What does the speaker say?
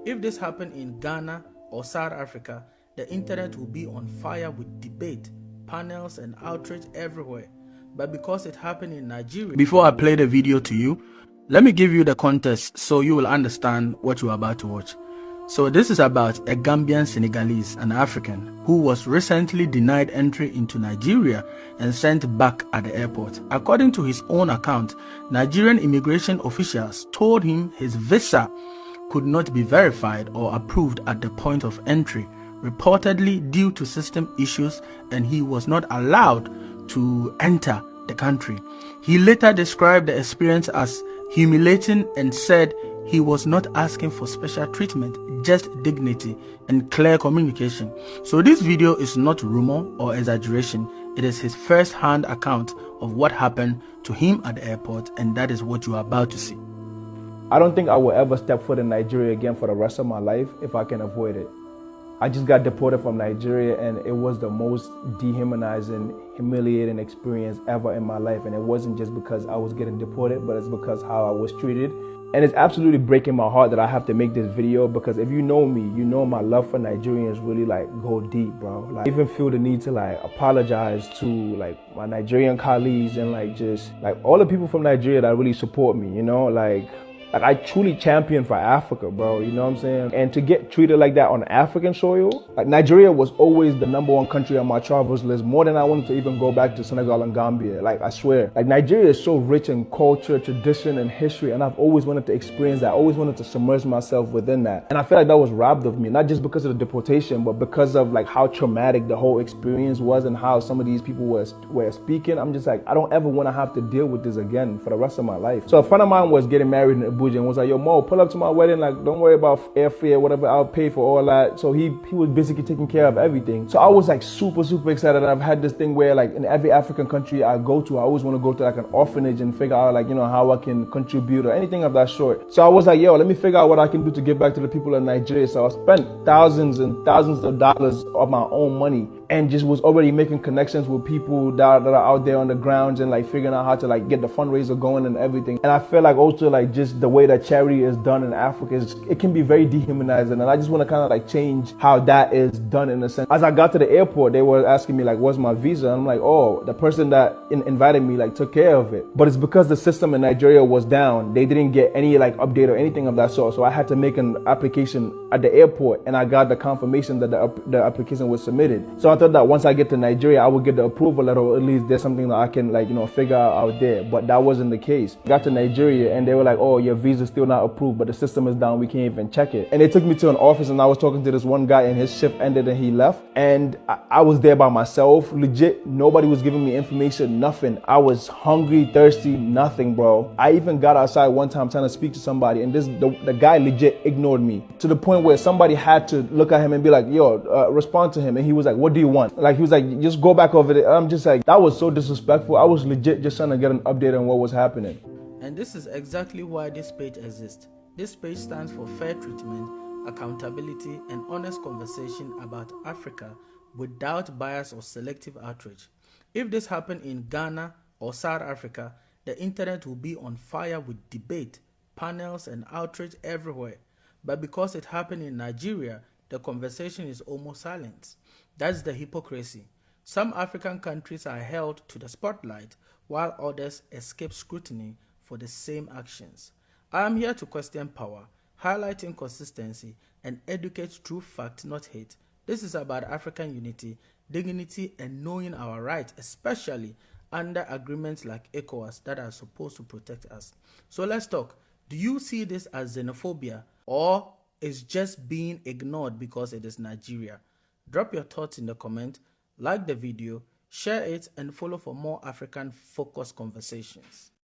If this happened in Ghana or South Africa, the internet will be on fire with debate, panels and outrage everywhere. But because it happened in Nigeria... Before I play the video to you, let me give you the context so you will understand what you are about to watch. So this is about a Gambian Senegalese, an African, who was recently denied entry into Nigeria and sent back at the airport. According to his own account, Nigerian immigration officials told him his visa could not be verified or approved at the point of entry, reportedly due to system issues, and he was not allowed to enter the country. He later described the experience as humiliating and said he was not asking for special treatment, just dignity and clear communication. So this video is not rumor or exaggeration. It is his first-hand account of what happened to him at the airport, and that is what you are about to see. I don't think I will ever step foot in Nigeria again for the rest of my life if I can avoid it. I just got deported from Nigeria, and it was the most dehumanizing, humiliating experience ever in my life. And it wasn't just because I was getting deported, but it's because how I was treated. And it's absolutely breaking my heart that I have to make this video, because if you know me, you know my love for Nigerians really go deep, bro. I even feel the need to apologize to my Nigerian colleagues and just all the people from Nigeria that really support me, you know, I truly champion for Africa, bro, you know what I'm saying? And to get treated like that on African soil, Nigeria was always the #1 country on my travels list, more than I wanted to even go back to Senegal and Gambia. I swear. Nigeria is so rich in culture, tradition, and history, and I've always wanted to experience that. I always wanted to submerge myself within that. And I feel like that was robbed of me, not just because of the deportation, but because of how traumatic the whole experience was and how some of these people were speaking. I'm just I don't ever want to have to deal with this again for the rest of my life. So a friend of mine was getting married in and was like, yo, Mo, pull up to my wedding, don't worry about airfare, whatever, I'll pay for all that. So he was basically taking care of everything. So I was super, super excited. And I've had this thing where in every African country I go to, I always want to go to an orphanage and figure out how I can contribute or anything of that sort. So I was like, yo, let me figure out what I can do to give back to the people in Nigeria. So I spent thousands and thousands of dollars of my own money and just was already making connections with people that are out there on the grounds and figuring out how to get the fundraiser going and everything. And I feel also just the way that charity is done in Africa it can be very dehumanizing, and I just want to change how that is done in a sense. As I got to the airport, they were asking me what's my visa, and I'm like, oh, the person that invited me took care of it. But it's because the system in Nigeria was down. They didn't get any update or anything of that sort, so I had to make an application at the airport, and I got the confirmation that the application was submitted. So I thought that once I get to Nigeria, I would get the approval letter, or at least there's something that I can figure out there. But that wasn't the case. I got to Nigeria and they were like, oh, your visa's still not approved, but the system is down, we can't even check it. And they took me to an office, and I was talking to this one guy, and his shift ended and he left, and I was there by myself. Legit, nobody was giving me information, nothing. I was hungry, thirsty, nothing, bro. I even got outside one time trying to speak to somebody, and the guy legit ignored me to the point where somebody had to look at him and be like, yo, respond to him. And he was like, what do you want? He was like, just go back over there. I'm just that was so disrespectful. I was legit just trying to get an update on what was happening. And this is exactly why this page exists. This page stands for fair treatment, accountability, and honest conversation about Africa without bias or selective outrage. If this happened in Ghana or South Africa, the internet will be on fire with debate, panels, and outrage everywhere. But because it happened in Nigeria, the conversation is almost silent. That's the hypocrisy. Some African countries are held to the spotlight, while others escape scrutiny for the same actions. I am here to question power, highlight inconsistency, and educate through fact, not hate. This is about African unity, dignity, and knowing our rights, especially under agreements like ECOWAS that are supposed to protect us. So let's talk. Do you see this as xenophobia, or is just being ignored because it is Nigeria? Drop your thoughts in the comment, like the video, share it, and follow for more African-focused conversations.